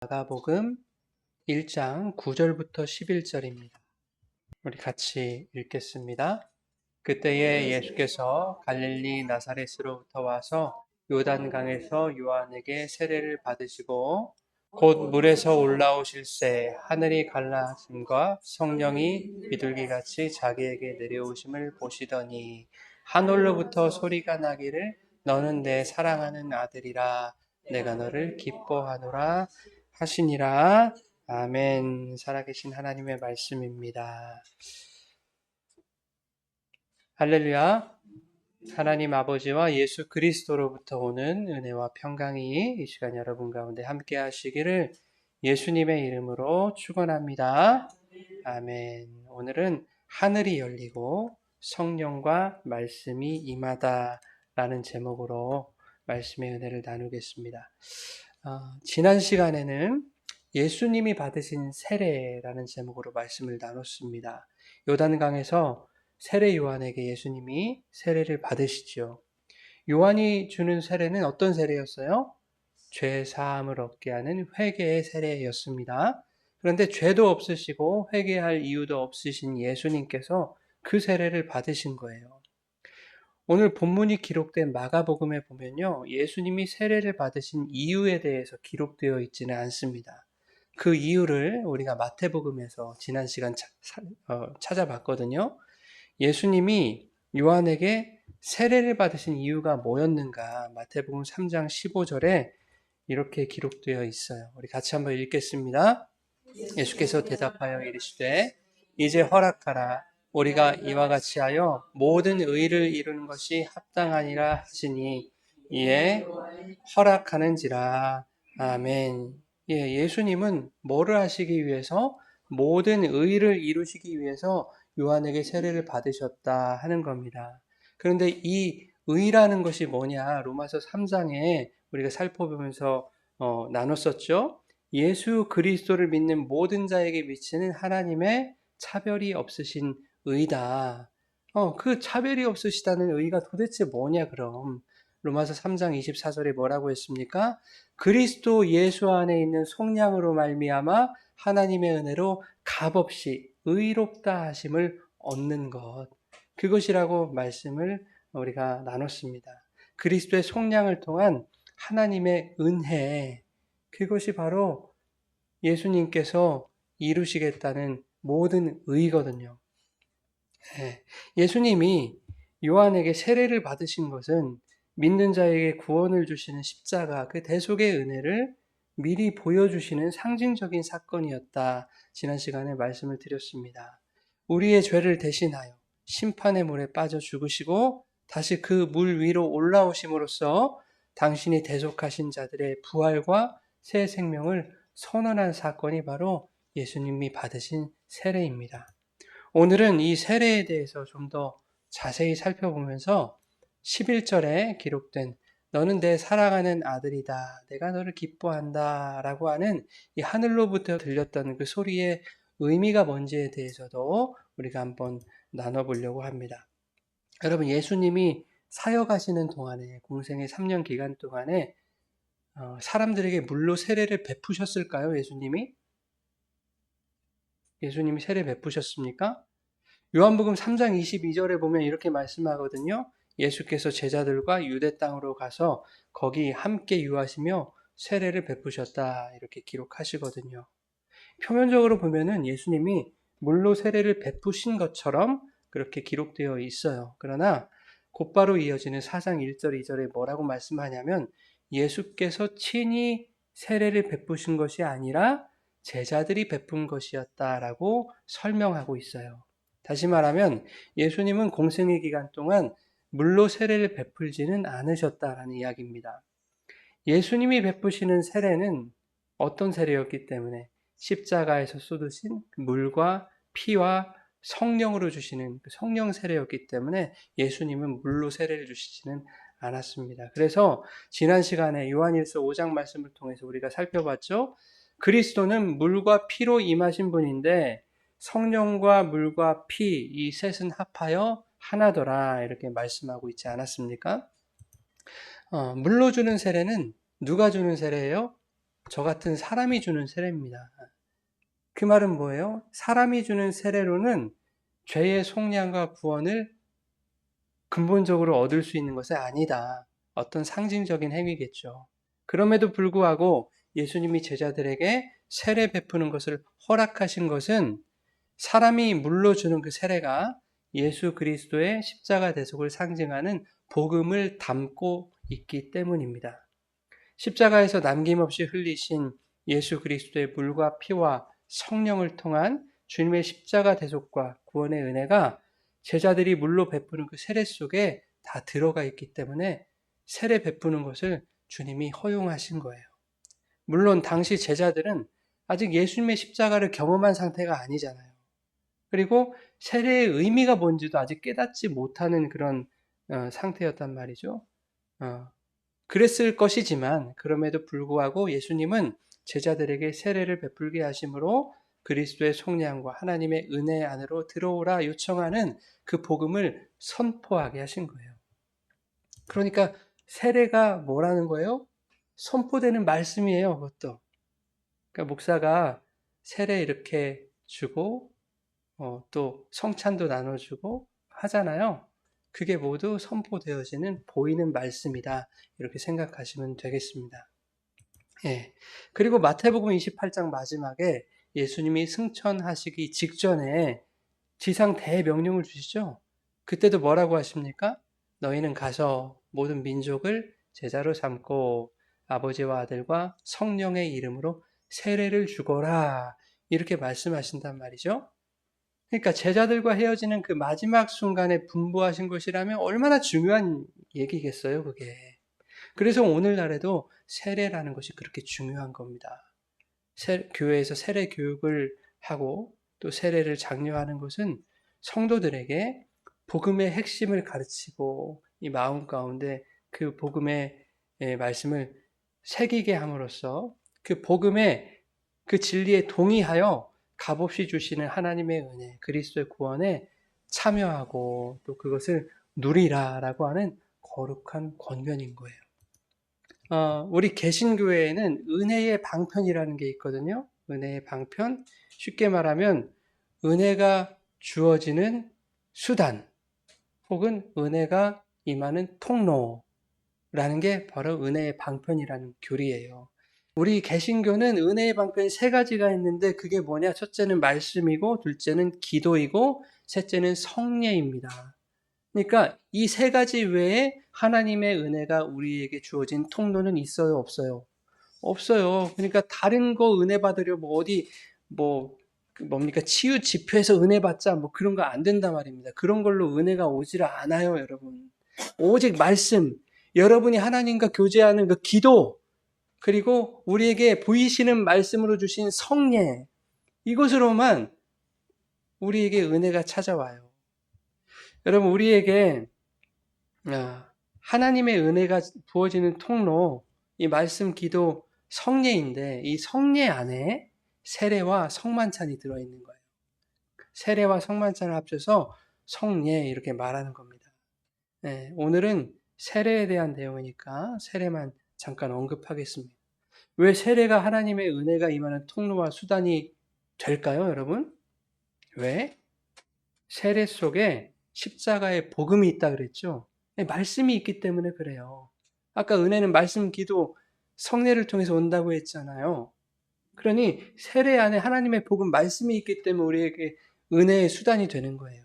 마가복음 1장 9절부터 11절입니다. 우리 같이 읽겠습니다. 그때에 예수께서 갈릴리 나사렛으로부터 와서 요단강에서 요한에게 세례를 받으시고 곧 물에서 올라오실새 하늘이 갈라짐과 성령이 비둘기같이 자기에게 내려오심을 보시더니 하늘로부터 소리가 나기를 너는 내 사랑하는 아들이라 내가 너를 기뻐하노라 하시니라. 아멘. 살아계신 하나님의 말씀입니다. 할렐루야. 하나님 아버지와 예수 그리스도로부터 오는 은혜와 평강이 이 시간 여러분 가운데 함께 하시기를 예수님의 이름으로 축원합니다. 아멘. 오늘은 하늘이 열리고 성령과 말씀이 임하다라는 제목으로 말씀의 은혜를 나누겠습니다. 지난 시간에는 예수님이 받으신 세례라는 제목으로 말씀을 나눴습니다. 요단강에서 세례 요한에게 예수님이 세례를 받으시죠. 요한이 주는 세례는 어떤 세례였어요? 죄 사함을 얻게 하는 회개의 세례였습니다. 그런데 죄도 없으시고 회개할 이유도 없으신 예수님께서 그 세례를 받으신 거예요. 오늘 본문이 기록된 마가복음에 보면요, 예수님이 세례를 받으신 이유에 대해서 기록되어 있지는 않습니다. 그 이유를 우리가 마태복음에서 지난 시간 찾아봤거든요. 예수님이 요한에게 세례를 받으신 이유가 뭐였는가? 마태복음 3장 15절에 이렇게 기록되어 있어요. 우리 같이 한번 읽겠습니다. 예수께서 대답하여 이르시되 이제 허락하라. 우리가 이와 같이 하여 모든 의를 이루는 것이 합당하니라 하시니 이에 허락하는지라. 아멘. 예수님은 뭐를 하시기 위해서? 모든 의를 이루시기 위해서 요한에게 세례를 받으셨다 하는 겁니다. 그런데 이 의라는 것이 뭐냐? 로마서 3장에 우리가 살펴보면서 나눴었죠. 예수 그리스도를 믿는 모든 자에게 미치는 하나님의 차별이 없으신 의다. 그 차별이 없으시다는 의가 도대체 뭐냐 그럼? 로마서 3장 24절에 뭐라고 했습니까? 그리스도 예수 안에 있는 속량으로 말미암아 하나님의 은혜로 값없이 의롭다 하심을 얻는 것. 그것이라고 말씀을 우리가 나눴습니다. 그리스도의 속량을 통한 하나님의 은혜. 그것이 바로 예수님께서 이루시겠다는 모든 의거든요. 예수님이 요한에게 세례를 받으신 것은 믿는 자에게 구원을 주시는 십자가, 그 대속의 은혜를 미리 보여주시는 상징적인 사건이었다. 지난 시간에 말씀을 드렸습니다. 우리의 죄를 대신하여 심판의 물에 빠져 죽으시고 다시 그 물 위로 올라오심으로써 당신이 대속하신 자들의 부활과 새 생명을 선언한 사건이 바로 예수님이 받으신 세례입니다. 오늘은 이 세례에 대해서 좀 더 자세히 살펴보면서 11절에 기록된 너는 내 사랑하는 아들이다. 내가 너를 기뻐한다. 라고 하는 이 하늘로부터 들렸던 그 소리의 의미가 뭔지에 대해서도 우리가 한번 나눠보려고 합니다. 여러분, 예수님이 사역하시는 동안에, 공생의 3년 기간 동안에 사람들에게 물로 세례를 베푸셨을까요? 예수님이 세례 베푸셨습니까? 요한복음 3장 22절에 보면 이렇게 말씀하거든요. 예수께서 제자들과 유대 땅으로 가서 거기 함께 유하시며 세례를 베푸셨다. 이렇게 기록하시거든요. 표면적으로 보면은 예수님이 물로 세례를 베푸신 것처럼 그렇게 기록되어 있어요. 그러나 곧바로 이어지는 4장 1절 2절에 뭐라고 말씀하냐면 예수께서 친히 세례를 베푸신 것이 아니라 제자들이 베푼 것이었다라고 설명하고 있어요. 다시 말하면 예수님은 공생의 기간 동안 물로 세례를 베풀지는 않으셨다라는 이야기입니다. 예수님이 베푸시는 세례는 어떤 세례였기 때문에 십자가에서 쏟으신 물과 피와 성령으로 주시는 성령 세례였기 때문에 예수님은 물로 세례를 주시지는 않았습니다. 그래서 지난 시간에 요한일서 5장 말씀을 통해서 우리가 살펴봤죠. 그리스도는 물과 피로 임하신 분인데 성령과 물과 피, 이 셋은 합하여 하나더라 이렇게 말씀하고 있지 않았습니까? 물로 주는 세례는 누가 주는 세례예요? 저 같은 사람이 주는 세례입니다. 그 말은 뭐예요? 사람이 주는 세례로는 죄의 속량과 구원을 근본적으로 얻을 수 있는 것이 아니다. 어떤 상징적인 행위겠죠. 그럼에도 불구하고 예수님이 제자들에게 세례 베푸는 것을 허락하신 것은 사람이 물러주는 그 세례가 예수 그리스도의 십자가 대속을 상징하는 복음을 담고 있기 때문입니다. 십자가에서 남김없이 흘리신 예수 그리스도의 물과 피와 성령을 통한 주님의 십자가 대속과 구원의 은혜가 제자들이 물로 베푸는 그 세례 속에 다 들어가 있기 때문에 세례 베푸는 것을 주님이 허용하신 거예요. 물론 당시 제자들은 아직 예수님의 십자가를 경험한 상태가 아니잖아요. 그리고 세례의 의미가 뭔지도 아직 깨닫지 못하는 그런 상태였단 말이죠. 그랬을 것이지만 그럼에도 불구하고 예수님은 제자들에게 세례를 베풀게 하심으로 그리스도의 속량과 하나님의 은혜 안으로 들어오라 요청하는 그 복음을 선포하게 하신 거예요. 그러니까 세례가 뭐라는 거예요? 선포되는 말씀이에요, 그것도. 그러니까 목사가 세례 이렇게 주고 또 성찬도 나눠주고 하잖아요. 그게 모두 선포되어지는 보이는 말씀이다. 이렇게 생각하시면 되겠습니다. 예. 그리고 마태복음 28장 마지막에 예수님이 승천하시기 직전에 지상 대명령을 주시죠. 그때도 뭐라고 하십니까? 너희는 가서 모든 민족을 제자로 삼고 아버지와 아들과 성령의 이름으로 세례를 주거라. 이렇게 말씀하신단 말이죠. 그러니까 제자들과 헤어지는 그 마지막 순간에 분부하신 것이라면 얼마나 중요한 얘기겠어요, 그게. 그래서 오늘날에도 세례라는 것이 그렇게 중요한 겁니다. 교회에서 세례 교육을 하고 또 세례를 장려하는 것은 성도들에게 복음의 핵심을 가르치고 이 마음 가운데 그 복음의 말씀을 새기게 함으로써 그 복음의 그 진리에 동의하여 값없이 주시는 하나님의 은혜, 그리스도의 구원에 참여하고 또 그것을 누리라라고 하는 거룩한 권면인 거예요. 우리 개신교회에는 은혜의 방편이라는 게 있거든요. 은혜의 방편. 쉽게 말하면 은혜가 주어지는 수단 혹은 은혜가 임하는 통로라는 게 바로 은혜의 방편이라는 교리예요. 우리 개신교는 은혜의 방편이 세 가지가 있는데 그게 뭐냐? 첫째는 말씀이고 둘째는 기도이고 셋째는 성례입니다. 그러니까 이 세 가지 외에 하나님의 은혜가 우리에게 주어진 통로는 있어요, 없어요? 없어요. 그러니까 다른 거 은혜 받으려 뭡니까? 치유 집회에서 은혜 받자 뭐 그런 거 안 된단 말입니다. 그런 걸로 은혜가 오질 않아요, 여러분. 오직 말씀, 여러분이 하나님과 교제하는 그 기도, 그리고 우리에게 보이시는 말씀으로 주신 성례, 이것으로만 우리에게 은혜가 찾아와요. 여러분, 우리에게 하나님의 은혜가 부어지는 통로, 이 말씀, 기도, 성례인데 이 성례 안에 세례와 성만찬이 들어있는 거예요. 세례와 성만찬을 합쳐서 성례 이렇게 말하는 겁니다. 네, 오늘은 세례에 대한 내용이니까 세례만 잠깐 언급하겠습니다. 왜 세례가 하나님의 은혜가 임하는 통로와 수단이 될까요, 여러분? 왜? 세례 속에 십자가의 복음이 있다 그랬죠? 말씀이 있기 때문에 그래요. 아까 은혜는 말씀, 기도, 성례를 통해서 온다고 했잖아요. 그러니 세례 안에 하나님의 복음, 말씀이 있기 때문에 우리에게 은혜의 수단이 되는 거예요.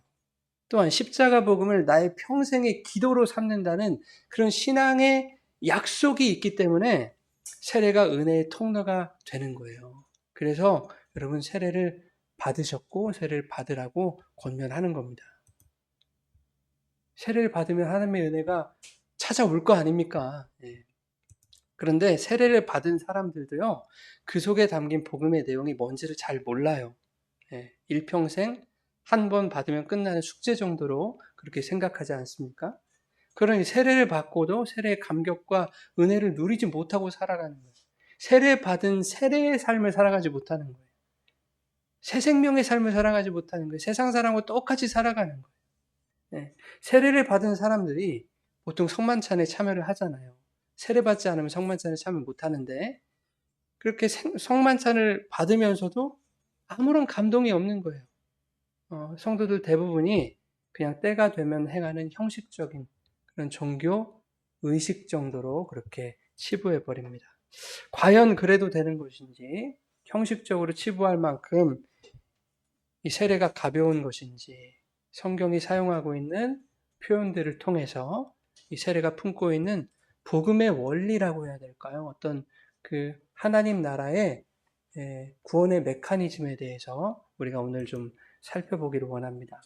또한 십자가 복음을 나의 평생의 기도로 삼는다는 그런 신앙의 약속이 있기 때문에 세례가 은혜의 통로가 되는 거예요. 그래서 여러분 세례를 받으셨고 세례를 받으라고 권면하는 겁니다. 세례를 받으면 하나님의 은혜가 찾아올 거 아닙니까? 예. 그런데 세례를 받은 사람들도요, 그 속에 담긴 복음의 내용이 뭔지를 잘 몰라요. 예. 일평생 한 번 받으면 끝나는 숙제 정도로 그렇게 생각하지 않습니까? 그러니 세례를 받고도 세례의 감격과 은혜를 누리지 못하고 살아가는 거예요. 세례 받은 세례의 삶을 살아가지 못하는 거예요. 새 생명의 삶을 살아가지 못하는 거예요. 세상 사람과 똑같이 살아가는 거예요. 네. 세례를 받은 사람들이 보통 성만찬에 참여를 하잖아요. 세례받지 않으면 성만찬에 참여 못하는데 그렇게 성만찬을 받으면서도 아무런 감동이 없는 거예요. 성도들 대부분이 그냥 때가 되면 행하는 형식적인 그런 종교 의식 정도로 그렇게 치부해 버립니다. 과연 그래도 되는 것인지, 형식적으로 치부할 만큼 이 세례가 가벼운 것인지, 성경이 사용하고 있는 표현들을 통해서 이 세례가 품고 있는 복음의 원리라고 해야 될까요? 어떤 그 하나님 나라의 구원의 메커니즘에 대해서 우리가 오늘 좀 살펴보기를 원합니다.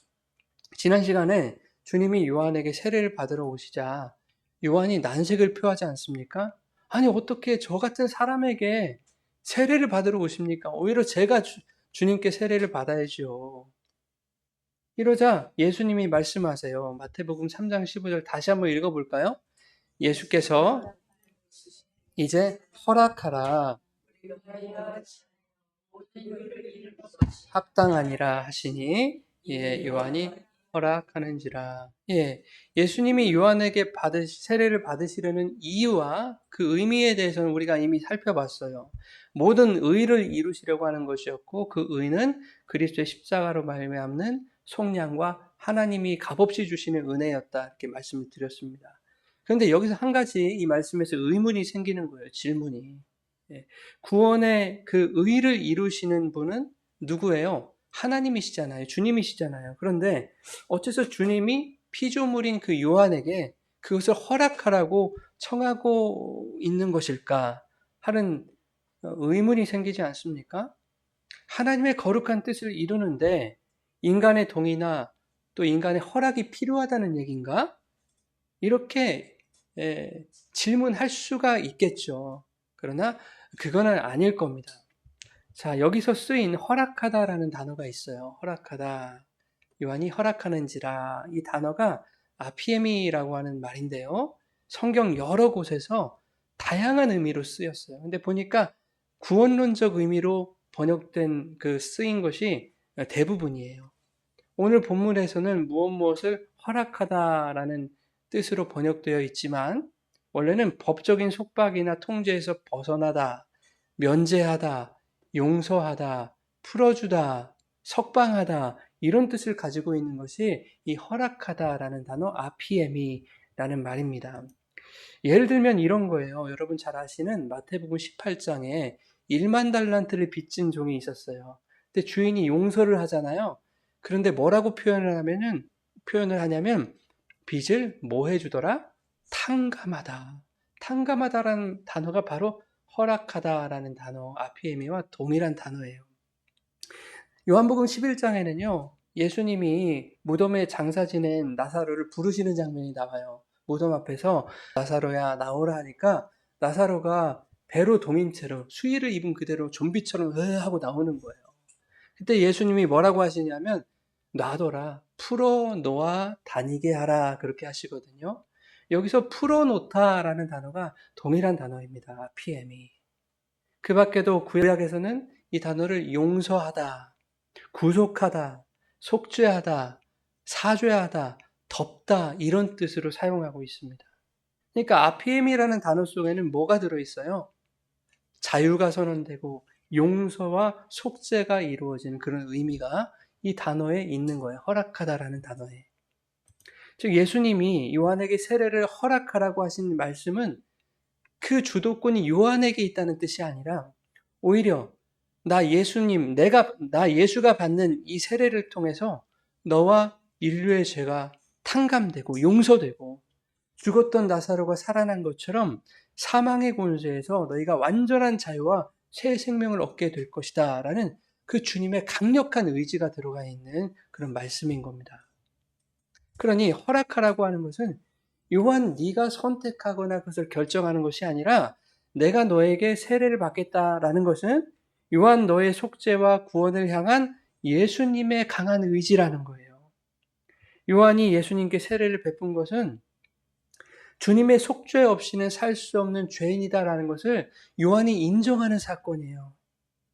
지난 시간에 주님이 요한에게 세례를 받으러 오시자 요한이 난색을 표하지 않습니까? 아니, 어떻게 저 같은 사람에게 세례를 받으러 오십니까? 오히려 제가 주님께 세례를 받아야죠. 이러자 예수님이 말씀하세요. 마태복음 3장 15절 다시 한번 읽어볼까요? 예수께서 이제 허락하라 합당하니라 하시니 요한이 허락하는지라. 예수님이 요한에게 세례를 받으시려는 이유와 그 의미에 대해서는 우리가 이미 살펴봤어요. 모든 의를 이루시려고 하는 것이었고 그 의는 그리스도의 십자가로 말미암는 속량과 하나님이 값없이 주시는 은혜였다 이렇게 말씀을 드렸습니다. 그런데 여기서 한 가지 이 말씀에서 의문이 생기는 거예요. 질문이. 구원의 그 의를 이루시는 분은 누구예요? 하나님이시잖아요. 주님이시잖아요. 그런데 어째서 주님이 피조물인 그 요한에게 그것을 허락하라고 청하고 있는 것일까 하는 의문이 생기지 않습니까? 하나님의 거룩한 뜻을 이루는데 인간의 동의나 또 인간의 허락이 필요하다는 얘기인가? 이렇게 질문할 수가 있겠죠. 그러나 그거는 아닐 겁니다. 자, 여기서 쓰인 허락하다라는 단어가 있어요. 허락하다. 요한이 허락하는지라. 이 단어가 아피에미라고 하는 말인데요. 성경 여러 곳에서 다양한 의미로 쓰였어요. 근데 보니까 구원론적 의미로 번역된 그 쓰인 것이 대부분이에요. 오늘 본문에서는 무엇을 허락하다라는 뜻으로 번역되어 있지만 원래는 법적인 속박이나 통제에서 벗어나다, 면제하다, 용서하다, 풀어주다, 석방하다 이런 뜻을 가지고 있는 것이 이 허락하다라는 단어 아피에미라는 말입니다. 예를 들면 이런 거예요. 여러분 잘 아시는 마태복음 18장에 1만 달란트를 빚진 종이 있었어요. 근데 주인이 용서를 하잖아요. 그런데 뭐라고 표현을 하냐면 빚을 뭐 해주더라? 탕감하다. 탕감하다라는 단어가 바로 허락하다라는 단어 아피에미와 동일한 단어예요. 요한복음 11장에는요. 예수님이 무덤에 장사 지낸 나사로를 부르시는 장면이 나와요. 무덤 앞에서 나사로야 나오라 하니까 나사로가 배로 동인 채로 수의를 입은 그대로 좀비처럼 하고 나오는 거예요. 그때 예수님이 뭐라고 하시냐면 놔둬라, 풀어놓아 다니게 하라 그렇게 하시거든요. 여기서 풀어놓다라는 단어가 동일한 단어입니다. PM이. 그 밖에도 구약에서는 이 단어를 용서하다, 구속하다, 속죄하다, 사죄하다, 덮다 이런 뜻으로 사용하고 있습니다. 그러니까 아피엠이라는 단어 속에는 뭐가 들어있어요? 자유가 선언되고 용서와 속죄가 이루어지는 그런 의미가 이 단어에 있는 거예요. 허락하다라는 단어에. 즉 예수님이 요한에게 세례를 허락하라고 하신 말씀은 그 주도권이 요한에게 있다는 뜻이 아니라 오히려 나 예수가 받는 이 세례를 통해서 너와 인류의 죄가 탕감되고 용서되고 죽었던 나사로가 살아난 것처럼 사망의 권세에서 너희가 완전한 자유와 새 생명을 얻게 될 것이다 라는 그 주님의 강력한 의지가 들어가 있는 그런 말씀인 겁니다. 그러니 허락하라고 하는 것은 요한 네가 선택하거나 그것을 결정하는 것이 아니라 내가 너에게 세례를 받겠다라는 것은 요한 너의 속죄와 구원을 향한 예수님의 강한 의지라는 거예요. 요한이 예수님께 세례를 베푼 것은 주님의 속죄 없이는 살 수 없는 죄인이다라는 것을 요한이 인정하는 사건이에요.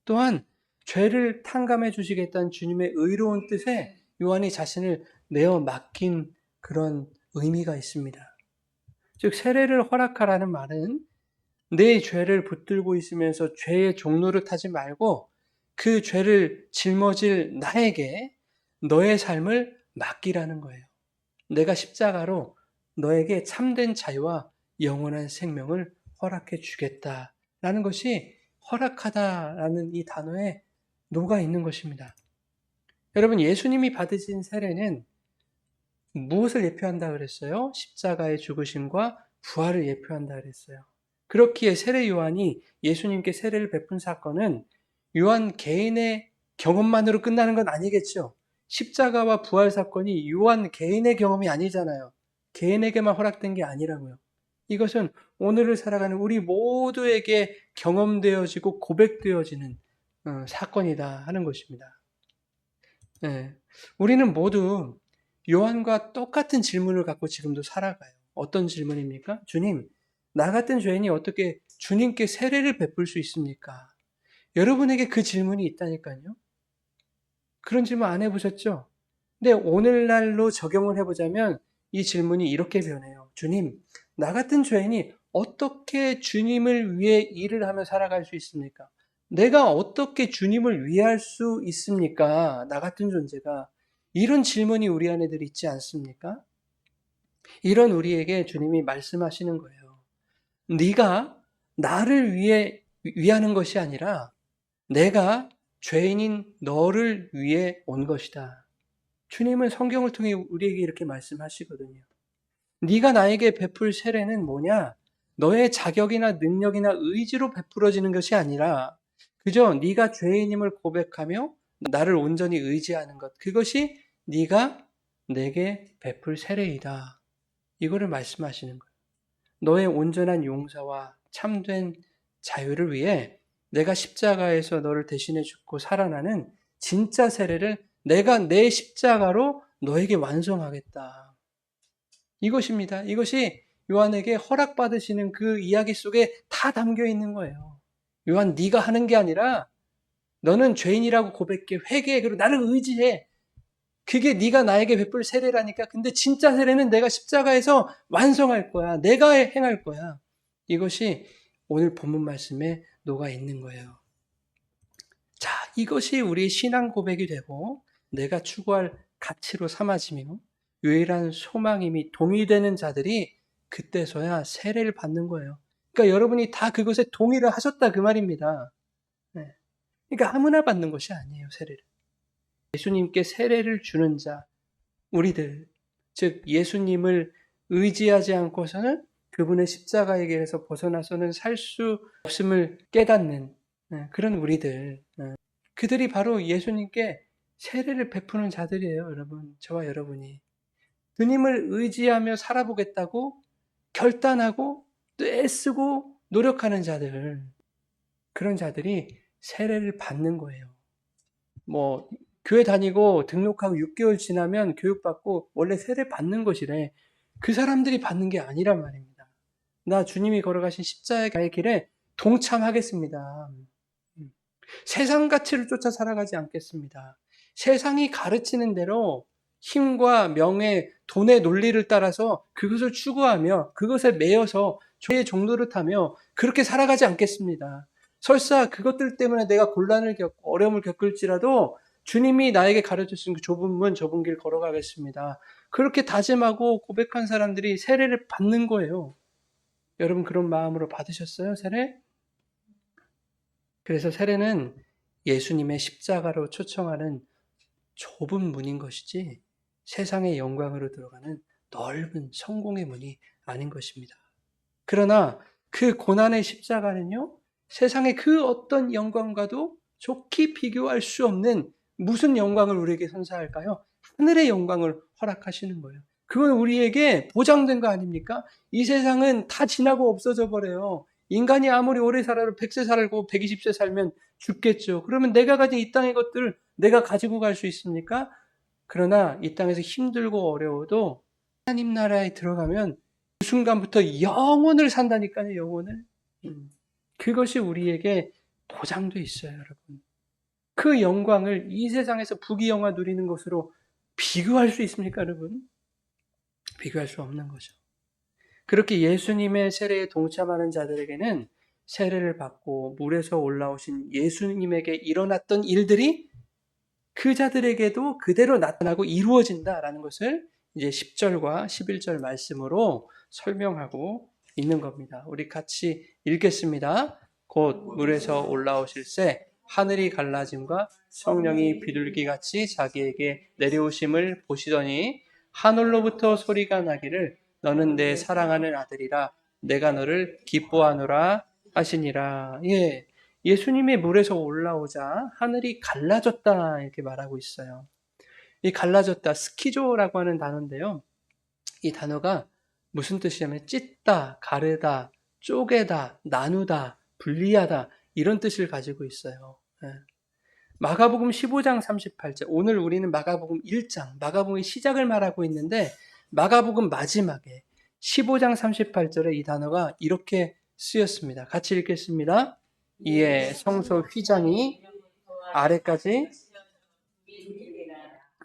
또한 죄를 탕감해 주시겠다는 주님의 의로운 뜻에 요한이 자신을 내어 맡긴 그런 의미가 있습니다. 즉 세례를 허락하라는 말은 내 죄를 붙들고 있으면서 죄의 종로를 타지 말고 그 죄를 짊어질 나에게 너의 삶을 맡기라는 거예요. 내가 십자가로 너에게 참된 자유와 영원한 생명을 허락해 주겠다라는 것이 허락하다라는 이 단어에 녹아 있는 것입니다. 여러분, 예수님이 받으신 세례는 무엇을 예표한다 그랬어요? 십자가의 죽으심과 부활을 예표한다 그랬어요. 그렇기에 세례 요한이 예수님께 세례를 베푼 사건은 요한 개인의 경험만으로 끝나는 건 아니겠죠. 십자가와 부활 사건이 요한 개인의 경험이 아니잖아요. 개인에게만 허락된 게 아니라고요. 이것은 오늘을 살아가는 우리 모두에게 경험되어지고 고백되어지는 사건이다 하는 것입니다. 네. 우리는 모두 요한과 똑같은 질문을 갖고 지금도 살아가요. 어떤 질문입니까? 주님, 나 같은 죄인이 어떻게 주님께 세례를 베풀 수 있습니까? 여러분에게 그 질문이 있다니까요. 그런 질문 안 해보셨죠? 근데 오늘날로 적용을 해보자면 이 질문이 이렇게 변해요. 주님, 나 같은 죄인이 어떻게 주님을 위해 일을 하며 살아갈 수 있습니까? 내가 어떻게 주님을 위할 수 있습니까? 나 같은 존재가. 이런 질문이 우리 안에 들 있지 않습니까? 이런 우리에게 주님이 말씀하시는 거예요. 네가 나를 위해 위하는 것이 아니라 내가 죄인인 너를 위해 온 것이다. 주님은 성경을 통해 우리에게 이렇게 말씀하시거든요. 네가 나에게 베풀 세례는 뭐냐? 너의 자격이나 능력이나 의지로 베풀어지는 것이 아니라 그저 네가 죄인임을 고백하며 나를 온전히 의지하는 것. 그것이 네가 내게 베풀 세례이다. 이거를 말씀하시는 거예요. 너의 온전한 용서와 참된 자유를 위해 내가 십자가에서 너를 대신해 죽고 살아나는 진짜 세례를 내가 내 십자가로 너에게 완성하겠다. 이것입니다. 이것이 요한에게 허락받으시는 그 이야기 속에 다 담겨 있는 거예요. 요한, 네가 하는 게 아니라 너는 죄인이라고 고백해, 회개해, 그리고 나를 의지해. 그게 네가 나에게 베풀 세례라니까. 근데 진짜 세례는 내가 십자가에서 완성할 거야. 내가 행할 거야. 이것이 오늘 본문 말씀에 녹아 있는 거예요. 자, 이것이 우리 신앙 고백이 되고 내가 추구할 가치로 삼아지며 유일한 소망임이 동의되는 자들이 그때서야 세례를 받는 거예요. 그러니까 여러분이 다 그것에 동의를 하셨다 그 말입니다. 네. 그러니까 아무나 받는 것이 아니에요, 세례를. 예수님께 세례를 주는 자, 우리들, 즉 예수님을 의지하지 않고서는 그분의 십자가의 길에서 벗어나서는 살 수 없음을 깨닫는 그런 우리들, 그들이 바로 예수님께 세례를 베푸는 자들이에요, 여러분. 저와 여러분이. 주님을 의지하며 살아보겠다고 결단하고 또 애쓰고 노력하는 자들, 그런 자들이 세례를 받는 거예요. 뭐 교회 다니고 등록하고 6개월 지나면 교육받고 원래 세례 받는 것이래. 그 사람들이 받는 게 아니란 말입니다. 나 주님이 걸어가신 십자가의 길에 동참하겠습니다. 세상 가치를 쫓아 살아가지 않겠습니다. 세상이 가르치는 대로 힘과 명예, 돈의 논리를 따라서 그것을 추구하며 그것에 매여서 죄의 종로를 타며 그렇게 살아가지 않겠습니다. 설사 그것들 때문에 내가 곤란을 겪고 어려움을 겪을지라도 주님이 나에게 가르쳐주신 그 좁은 문, 좁은 길 걸어가겠습니다. 그렇게 다짐하고 고백한 사람들이 세례를 받는 거예요. 여러분 그런 마음으로 받으셨어요, 세례? 그래서 세례는 예수님의 십자가로 초청하는 좁은 문인 것이지 세상의 영광으로 들어가는 넓은 성공의 문이 아닌 것입니다. 그러나 그 고난의 십자가는요, 세상의 그 어떤 영광과도 좋게 비교할 수 없는 무슨 영광을 우리에게 선사할까요? 하늘의 영광을 허락하시는 거예요. 그건 우리에게 보장된 거 아닙니까? 이 세상은 다 지나고 없어져 버려요. 인간이 아무리 오래 살아도 100세 살고 120세 살면 죽겠죠. 그러면 내가 가진 이 땅의 것들 내가 가지고 갈 수 있습니까? 그러나 이 땅에서 힘들고 어려워도 하나님 나라에 들어가면 그 순간부터 영원을 산다니까요, 영원을. 그것이 우리에게 보장돼 있어요, 여러분. 그 영광을 이 세상에서 부귀영화 누리는 것으로 비교할 수 있습니까, 여러분? 비교할 수 없는 거죠. 그렇게 예수님의 세례에 동참하는 자들에게는 세례를 받고 물에서 올라오신 예수님에게 일어났던 일들이 그 자들에게도 그대로 나타나고 이루어진다라는 것을 이제 10절과 11절 말씀으로 설명하고 있는 겁니다. 우리 같이 읽겠습니다. 곧 물에서 올라오실새 하늘이 갈라짐과 성령이 비둘기같이 자기에게 내려오심을 보시더니 하늘로부터 소리가 나기를 너는 내 사랑하는 아들이라 내가 너를 기뻐하노라 하시니라. 예, 예수님이 물에서 올라오자 하늘이 갈라졌다 이렇게 말하고 있어요. 이 갈라졌다, 스키조라고 하는 단어인데요. 이 단어가 무슨 뜻이냐면 찢다, 가르다, 쪼개다, 나누다, 분리하다 이런 뜻을 가지고 있어요. 예. 마가복음 15장 38절, 오늘 우리는 마가복음 1장, 마가복음의 시작을 말하고 있는데 마가복음 마지막에 15장 38절에 이 단어가 이렇게 쓰였습니다. 같이 읽겠습니다. 이에 성소 휘장이 아래까지,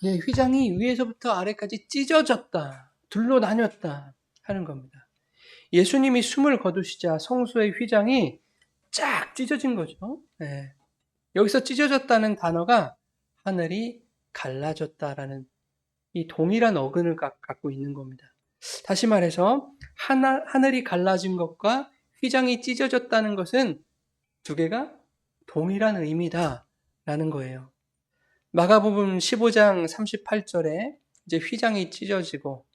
예, 휘장이 위에서부터 아래까지 찢어졌다, 둘로 나뉘었다 하는 겁니다. 예수님이 숨을 거두시자 성소의 휘장이 쫙 찢어진 거죠. 예. 여기서 찢어졌다는 단어가 하늘이 갈라졌다라는 이 동일한 어근을 갖고 있는 겁니다. 다시 말해서 하늘이 갈라진 것과 휘장이 찢어졌다는 것은 두 개가 동일한 의미다라는 거예요. 마가복음 15장 38절에 이제 휘장이 찢어지고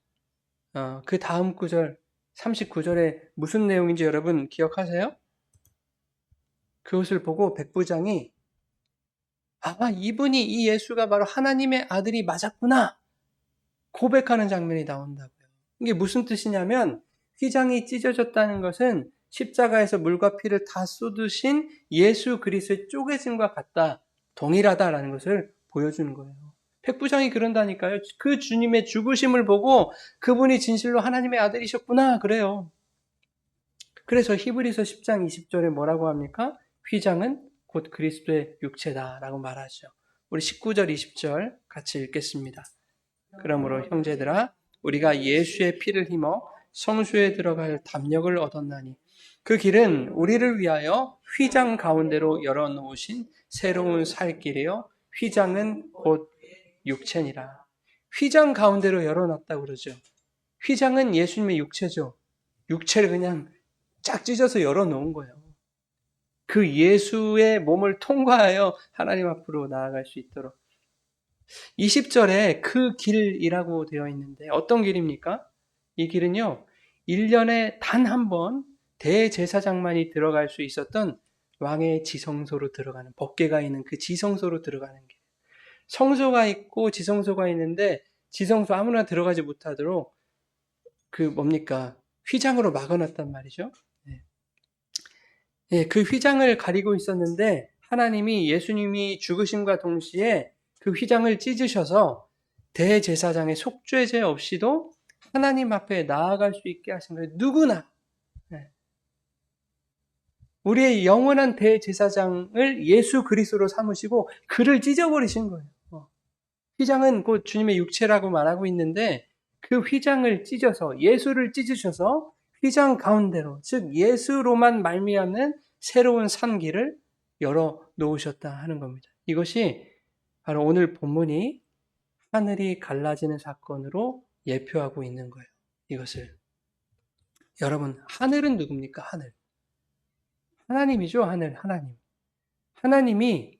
그 다음 구절 39절에 무슨 내용인지 여러분 기억하세요? 그것을 보고 백부장이 이분이 이 예수가 바로 하나님의 아들이 맞았구나 고백하는 장면이 나온다고요. 이게 무슨 뜻이냐면 휘장이 찢어졌다는 것은 십자가에서 물과 피를 다 쏟으신 예수 그리스도의 쪼개짐과 같다, 동일하다라는 것을 보여주는 거예요. 백부장이 그런다니까요. 그 주님의 죽으심을 보고 그분이 진실로 하나님의 아들이셨구나 그래요. 그래서 히브리서 10장 20절에 뭐라고 합니까? 휘장은 곧 그리스도의 육체다라고 말하죠. 우리 19절 20절 같이 읽겠습니다. 그러므로 형제들아 우리가 예수의 피를 힘어 성수에 들어갈 담력을 얻었나니 그 길은 우리를 위하여 휘장 가운데로 열어놓으신 새로운 살 길이요 휘장은 곧 육체니라. 휘장 가운데로 열어놨다고 그러죠. 휘장은 예수님의 육체죠. 육체를 그냥 쫙 찢어서 열어놓은 거예요. 그 예수의 몸을 통과하여 하나님 앞으로 나아갈 수 있도록. 20절에 그 길이라고 되어 있는데 어떤 길입니까? 이 길은요, 1년에 단 한 번 대제사장만이 들어갈 수 있었던 왕의 지성소로 들어가는, 법궤가 있는 그 지성소로 들어가는 길. 성소가 있고 지성소가 있는데 지성소 아무나 들어가지 못하도록 휘장으로 막아놨단 말이죠. 예, 그 휘장을 가리고 있었는데 하나님이 예수님이 죽으심과 동시에 그 휘장을 찢으셔서 대제사장의 속죄죄 없이도 하나님 앞에 나아갈 수 있게 하신 거예요. 누구나. 우리의 영원한 대제사장을 예수 그리스도로 삼으시고 그를 찢어버리신 거예요. 휘장은 곧 주님의 육체라고 말하고 있는데 그 휘장을 찢어서 예수를 찢으셔서 휘장 가운데로, 즉 예수로만 말미암는 새로운 산길을 열어 놓으셨다 하는 겁니다. 이것이 바로 오늘 본문이 하늘이 갈라지는 사건으로 예표하고 있는 거예요. 이것을. 여러분, 하늘은 누굽니까? 하늘. 하나님이죠. 하나님. 하나님이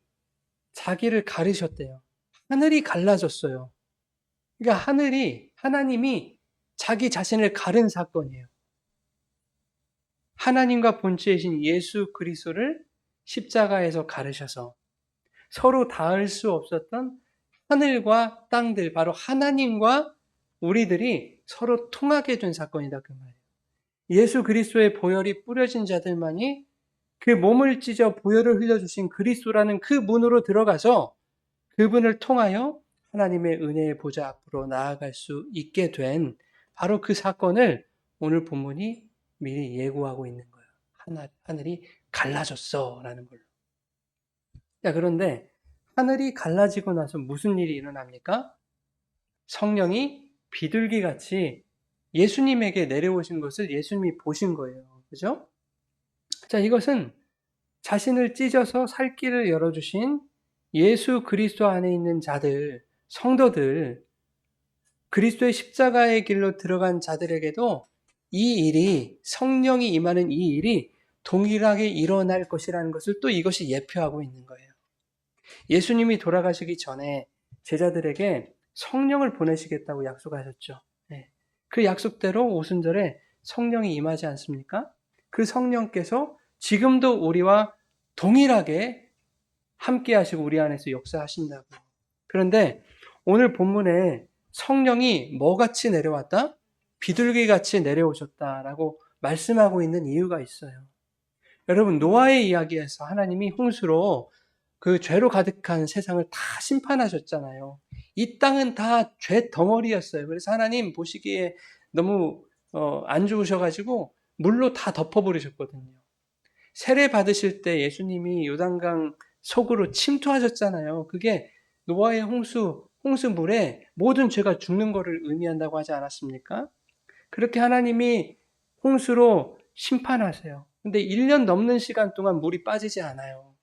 자기를 가르셨대요. 하늘이 갈라졌어요. 그러니까 하나님이 자기 자신을 가른 사건이에요. 하나님과 본체이신 예수 그리스도를 십자가에서 가르셔서 서로 닿을 수 없었던 하늘과 땅들, 바로 하나님과 우리들이 서로 통하게 된 사건이다 그 말이에요. 예수 그리스도의 보혈이 뿌려진 자들만이 그 몸을 찢어 보혈을 흘려주신 그리스도라는 그 문으로 들어가서 그분을 통하여 하나님의 은혜의 보좌 앞으로 나아갈 수 있게 된 바로 그 사건을 오늘 본문이 미리 예고하고 있는 거예요. 하늘이 갈라졌어 라는 걸로. 자, 그런데 하늘이 갈라지고 나서 무슨 일이 일어납니까? 성령이 비둘기같이 예수님에게 내려오신 것을 예수님이 보신 거예요. 그죠? 자, 이것은 자신을 찢어서 살 길을 열어주신 예수 그리스도 안에 있는 자들, 성도들, 그리스도의 십자가의 길로 들어간 자들에게도 이 일이, 성령이 임하는 이 일이 동일하게 일어날 것이라는 것을 또 이것이 예표하고 있는 거예요. 예수님이 돌아가시기 전에 제자들에게 성령을 보내시겠다고 약속하셨죠. 네. 그 약속대로 오순절에 성령이 임하지 않습니까? 그 성령께서 지금도 우리와 동일하게 함께 하시고 우리 안에서 역사하신다고. 그런데 오늘 본문에 성령이 뭐같이 내려왔다? 비둘기같이 내려오셨다라고 말씀하고 있는 이유가 있어요. 여러분, 노아의 이야기에서 하나님이 홍수로 그 죄로 가득한 세상을 다 심판하셨잖아요. 이 땅은 다 죄 덩어리였어요. 그래서 하나님 보시기에 너무 안 좋으셔가지고 물로 다 덮어버리셨거든요. 세례 받으실 때 예수님이 요단강 속으로 침투하셨잖아요. 그게 노아의 홍수물에 모든 죄가 죽는 것을 의미한다고 하지 않았습니까? 그렇게 하나님이 홍수로 심판하세요. 근데 1년 넘는 시간 동안 물이 빠지지 않아요.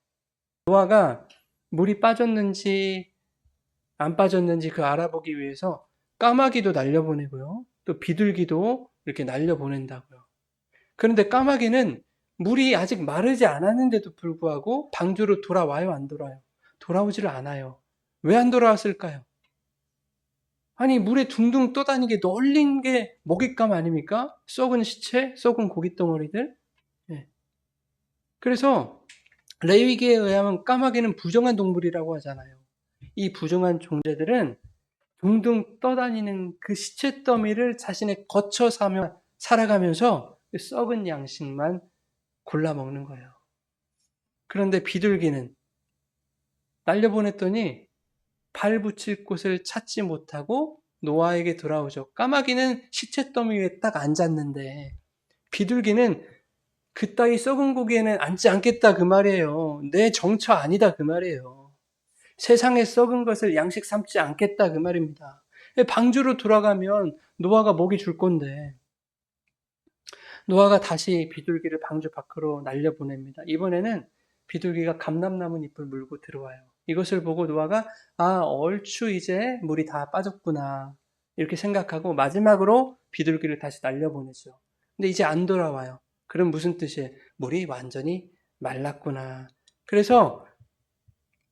노아가 물이 빠졌는지 안 빠졌는지 그 알아보기 위해서 까마귀도 날려보내고요. 또 비둘기도 이렇게 날려보낸다고요. 그런데 까마귀는 물이 아직 마르지 않았는데도 불구하고 방주로 돌아와요, 안 돌아요? 돌아오지를 않아요. 왜 안 돌아왔을까요? 아니, 물에 둥둥 떠다니게 널린 게 먹잇감 아닙니까? 썩은 시체, 썩은 고깃덩어리들. 예. 그래서 레위기에 의하면 까마귀는 부정한 동물이라고 하잖아요. 이 부정한 존재들은 둥둥 떠다니는 그 시체 더미를 자신의 거처 삼아 살아가면서 그 썩은 양식만 골라 먹는 거예요. 그런데 비둘기는 날려보냈더니 발 붙일 곳을 찾지 못하고 노아에게 돌아오죠. 까마귀는 시체 더미 위에 딱 앉았는데 비둘기는 그따위 썩은 고기에는 앉지 않겠다 그 말이에요. 내 정처 아니다 그 말이에요. 세상에 썩은 것을 양식 삼지 않겠다 그 말입니다. 방주로 돌아가면 노아가 먹이 줄 건데 노아가 다시 비둘기를 방주 밖으로 날려보냅니다. 이번에는 비둘기가 감람나무 잎을 물고 들어와요. 이것을 보고 노아가 얼추 이제 물이 다 빠졌구나 이렇게 생각하고 마지막으로 비둘기를 다시 날려보내죠. 근데 이제 안 돌아와요. 그럼 무슨 뜻이에요? 물이 완전히 말랐구나. 그래서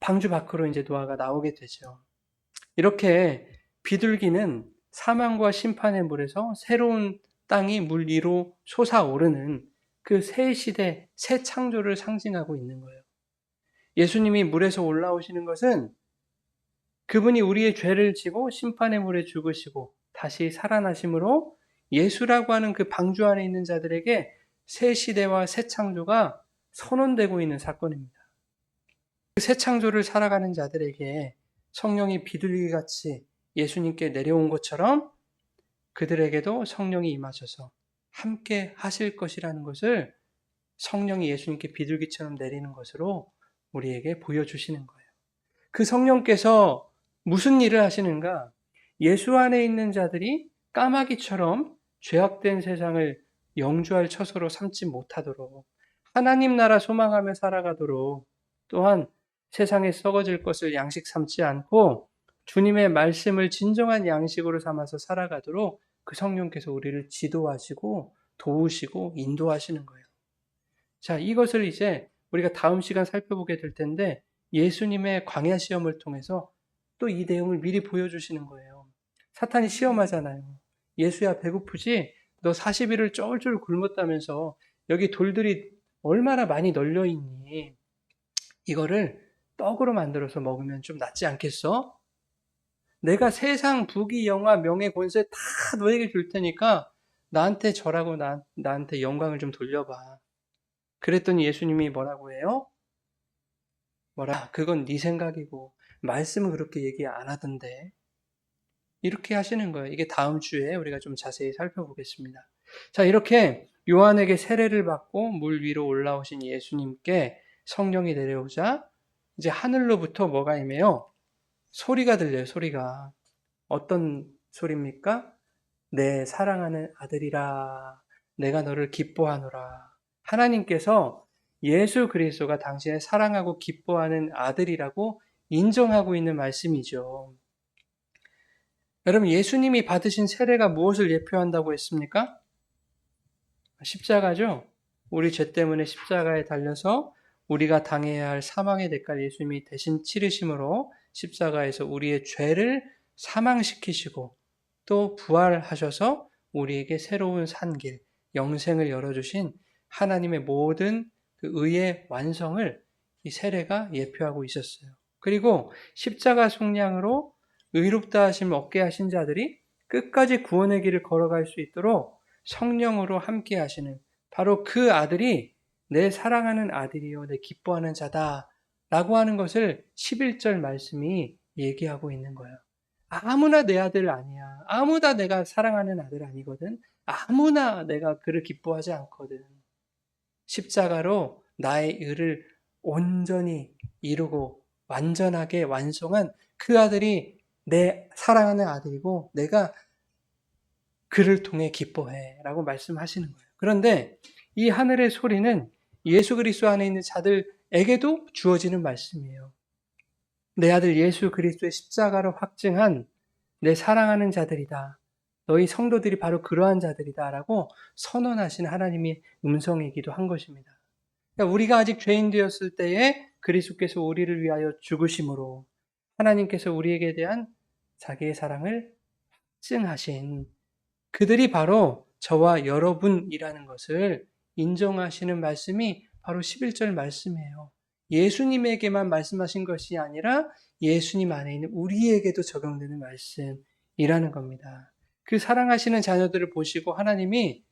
방주 밖으로 이제 노아가 나오게 되죠. 이렇게 비둘기는 사망과 심판의 물에서 새로운 땅이 물 위로 솟아오르는 그 새 시대, 새 창조를 상징하고 있는 거예요. 예수님이 물에서 올라오시는 것은 그분이 우리의 죄를 지고 심판의 물에 죽으시고 다시 살아나심으로 예수라고 하는 그 방주 안에 있는 자들에게 새 시대와 새 창조가 선언되고 있는 사건입니다. 그 새 창조를 살아가는 자들에게 성령이 비둘기같이 예수님께 내려온 것처럼 그들에게도 성령이 임하셔서 함께 하실 것이라는 것을 성령이 예수님께 비둘기처럼 내리는 것으로 우리에게 보여주시는 거예요. 그 성령께서 무슨 일을 하시는가? 예수 안에 있는 자들이 까마귀처럼 죄악된 세상을 영주할 처소로 삼지 못하도록 하나님 나라 소망하며 살아가도록 또한 세상에 썩어질 것을 양식 삼지 않고 주님의 말씀을 진정한 양식으로 삼아서 살아가도록 그 성령께서 우리를 지도하시고 도우시고 인도하시는 거예요. 자, 이것을 이제 우리가 다음 시간 살펴보게 될 텐데 예수님의 광야 시험을 통해서 또 이 내용을 미리 보여주시는 거예요. 사탄이 시험하잖아요. 예수야 배고프지? 너 40일을 쫄쫄 굶었다면서 여기 돌들이 얼마나 많이 널려 있니? 이거를 떡으로 만들어서 먹으면 좀 낫지 않겠어? 내가 세상 부귀 영화 명예 권세 다 너에게 줄 테니까 나한테 절하고 나한테 영광을 좀 돌려봐. 그랬더니 예수님이 뭐라고 해요? 그건 네 생각이고 말씀은 그렇게 얘기 안 하던데. 이렇게 하시는 거예요. 이게 다음 주에 우리가 좀 자세히 살펴보겠습니다. 자, 이렇게 요한에게 세례를 받고 물 위로 올라오신 예수님께 성령이 내려오자 이제 하늘로부터 뭐가 임해요? 소리가 들려요. 소리가. 어떤 소리입니까? 내 사랑하는 아들이라 내가 너를 기뻐하노라. 하나님께서 예수 그리스도가 당신의 사랑하고 기뻐하는 아들이라고 인정하고 있는 말씀이죠. 여러분, 예수님이 받으신 세례가 무엇을 예표한다고 했습니까? 십자가죠. 우리 죄 때문에 십자가에 달려서 우리가 당해야 할 사망의 대가를 예수님이 대신 치르심으로 십자가에서 우리의 죄를 사망시키시고 또 부활하셔서 우리에게 새로운 산길, 영생을 열어주신 하나님의 모든 그 의의 완성을 이 세례가 예표하고 있었어요. 그리고 십자가 속량으로 의롭다 하심을 얻게 하신 자들이 끝까지 구원의 길을 걸어갈 수 있도록 성령으로 함께 하시는 바로 그 아들이 내 사랑하는 아들이요 내 기뻐하는 자다 라고 하는 것을 11절 말씀이 얘기하고 있는 거예요. 아무나 내 아들 아니야. 아무나 내가 사랑하는 아들 아니거든. 아무나 내가 그를 기뻐하지 않거든. 십자가로 나의 의를 온전히 이루고 완전하게 완성한 그 아들이 내 사랑하는 아들이고 내가 그를 통해 기뻐해 라고 말씀하시는 거예요. 그런데 이 하늘의 소리는 예수 그리스도 안에 있는 자들에게도 주어지는 말씀이에요. 내 아들 예수 그리스도의 십자가로 확증한 내 사랑하는 자들이다. 너희 성도들이 바로 그러한 자들이다 라고 선언하신 하나님의 음성이기도 한 것입니다. 그러니까 우리가 아직 죄인 되었을 때에 그리스도께서 우리를 위하여 죽으심으로 하나님께서 우리에게 대한 자기의 사랑을 확증하신 그들이 바로 저와 여러분이라는 것을 인정하시는 말씀이 바로 11절 말씀이에요. 예수님에게만 말씀하신 것이 아니라 예수님 안에 있는 우리에게도 적용되는 말씀이라는 겁니다. 그 사랑하시는 자녀들을 보시고 하나님이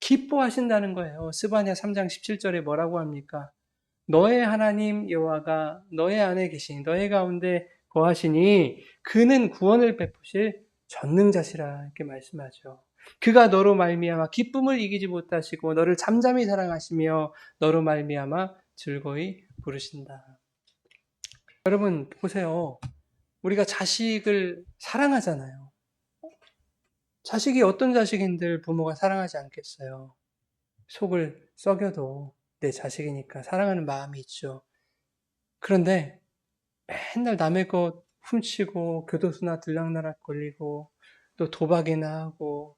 기뻐하신다는 거예요. 스바냐 3장 17절에 뭐라고 합니까? 너의 하나님 여호와가 너의 안에 계시니 너의 가운데 거하시니 그는 구원을 베푸실 전능자시라 이렇게 말씀하죠. 그가 너로 말미암아 기쁨을 이기지 못하시고 너를 잠잠히 사랑하시며 너로 말미암아 즐거이 부르신다. 여러분 보세요. 우리가 자식을 사랑하잖아요. 자식이 어떤 자식인들 부모가 사랑하지 않겠어요. 속을 썩여도 내 자식이니까 사랑하는 마음이 있죠. 그런데 맨날 남의 것 훔치고 교도소나 들락날락 걸리고 또 도박이나 하고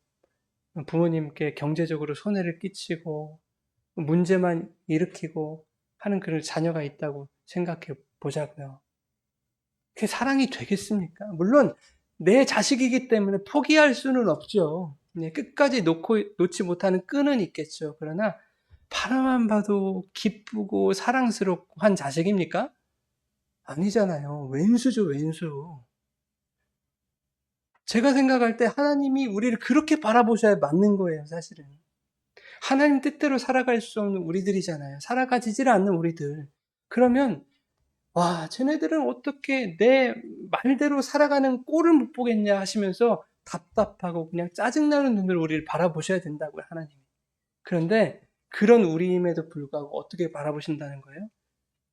부모님께 경제적으로 손해를 끼치고 문제만 일으키고 하는 그런 자녀가 있다고 생각해 보자고요. 그게 사랑이 되겠습니까? 물론 내 자식이기 때문에 포기할 수는 없죠. 끝까지 놓지 못하는 끈은 있겠죠. 그러나 바라만 봐도 기쁘고 사랑스럽고 한 자식입니까? 아니잖아요. 왼수죠, 왼수. 제가 생각할 때 하나님이 우리를 그렇게 바라보셔야 맞는 거예요, 사실은. 하나님 뜻대로 살아갈 수 없는 우리들이잖아요. 살아가지질 않는 우리들. 그러면 와, 쟤네들은 어떻게 내 말대로 살아가는 꼴을 못 보겠냐 하시면서 답답하고 그냥 짜증나는 눈으로 우리를 바라보셔야 된다고요, 하나님이. 그런데 그런 우리임에도 불구하고 어떻게 바라보신다는 거예요?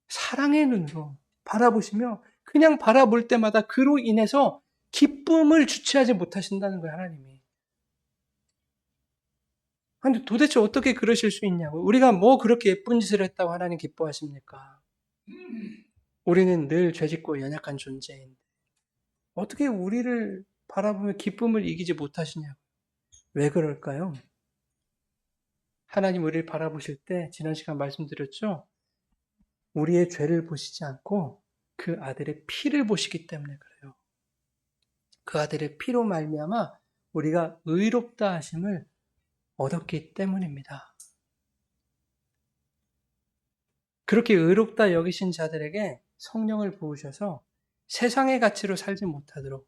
사랑의 눈으로 바라보시며 그냥 바라볼 때마다 그로 인해서 기쁨을 주체하지 못하신다는 거예요, 하나님이. 근데 도대체 어떻게 그러실 수 있냐고. 우리가 뭐 그렇게 예쁜 짓을 했다고 하나님 기뻐하십니까? 우리는 늘 죄짓고 연약한 존재인데 어떻게 우리를 바라보며 기쁨을 이기지 못하시냐고. 왜 그럴까요? 하나님 우리를 바라보실 때 지난 시간 말씀드렸죠? 우리의 죄를 보시지 않고 그 아들의 피를 보시기 때문에 그래요. 그 아들의 피로 말미암아 우리가 의롭다 하심을 얻었기 때문입니다. 그렇게 의롭다 여기신 자들에게 성령을 부으셔서 세상의 가치로 살지 못하도록,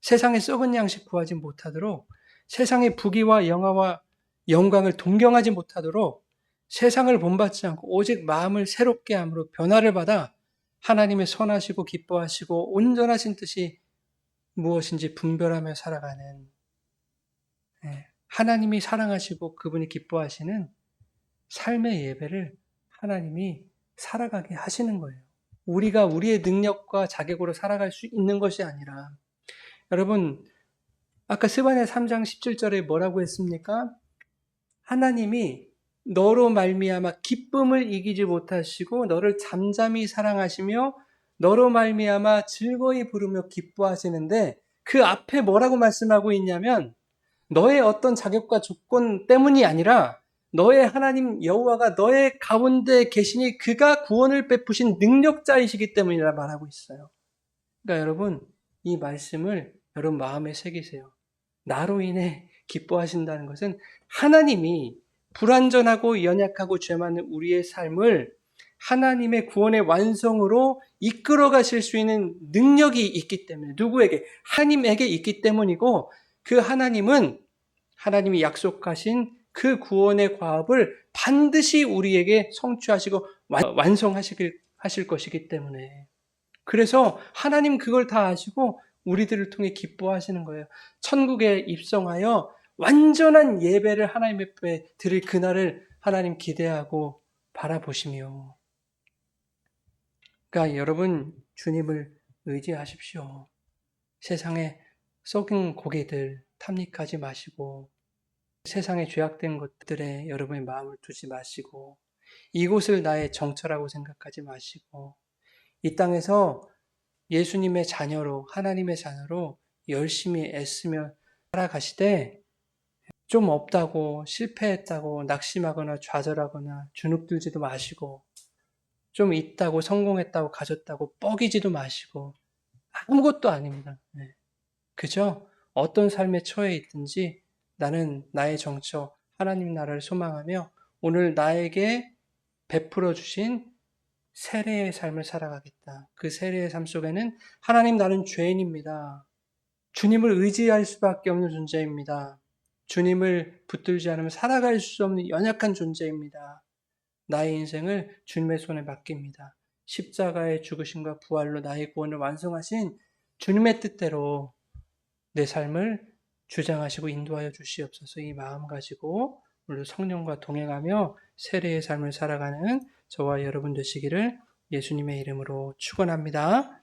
세상의 썩은 양식 구하지 못하도록, 세상의 부귀와 영화와 영광을 동경하지 못하도록 세상을 본받지 않고 오직 마음을 새롭게 함으로 변화를 받아 하나님의 선하시고 기뻐하시고 온전하신 뜻이 무엇인지 분별하며 살아가는 하나님이 사랑하시고 그분이 기뻐하시는 삶의 예배를 하나님이 살아가게 하시는 거예요. 우리가 우리의 능력과 자격으로 살아갈 수 있는 것이 아니라 여러분 아까 스바냐 3장 17절에 뭐라고 했습니까? 하나님이 너로 말미암아 기쁨을 이기지 못하시고 너를 잠잠히 사랑하시며 너로 말미암아 즐거이 부르며 기뻐하시는데 그 앞에 뭐라고 말씀하고 있냐면 너의 어떤 자격과 조건 때문이 아니라 너의 하나님 여호와가 너의 가운데 계시니 그가 구원을 베푸신 능력자이시기 때문이라 말하고 있어요. 그러니까 여러분 이 말씀을 여러분 마음에 새기세요. 나로 인해 기뻐하신다는 것은 하나님이 불완전하고 연약하고 죄 많은 우리의 삶을 하나님의 구원의 완성으로 이끌어 가실 수 있는 능력이 있기 때문에 누구에게? 하나님에게 있기 때문이고 그 하나님은 하나님이 약속하신 그 구원의 과업을 반드시 우리에게 성취하시고 완성하실 것이기 때문에 그래서 하나님 그걸 다 아시고 우리들을 통해 기뻐하시는 거예요. 천국에 입성하여 완전한 예배를 하나님 앞에 드릴 그날을 하나님 기대하고 바라보시며 그러니까 여러분 주님을 의지하십시오. 세상에 썩은 고기들 탐닉하지 마시고 세상에 죄악된 것들에 여러분의 마음을 두지 마시고 이곳을 나의 정처라고 생각하지 마시고 이 땅에서 예수님의 자녀로 하나님의 자녀로 열심히 애쓰며 살아가시되 좀 없다고 실패했다고 낙심하거나 좌절하거나 주눅들지도 마시고 좀 있다고 성공했다고 가졌다고 뻐기지도 마시고 아무것도 아닙니다. 네. 그저 어떤 삶에 처해 있든지 나는 나의 정처 하나님 나라를 소망하며 오늘 나에게 베풀어 주신 세례의 삶을 살아가겠다. 그 세례의 삶 속에는 하나님 나는 죄인입니다. 주님을 의지할 수밖에 없는 존재입니다. 주님을 붙들지 않으면 살아갈 수 없는 연약한 존재입니다. 나의 인생을 주님의 손에 맡깁니다. 십자가의 죽으심과 부활로 나의 구원을 완성하신 주님의 뜻대로 내 삶을 주장하시고 인도하여 주시옵소서. 이 마음 가지고 오늘 성령과 동행하며 세례의 삶을 살아가는 저와 여러분 되시기를 예수님의 이름으로 축원합니다.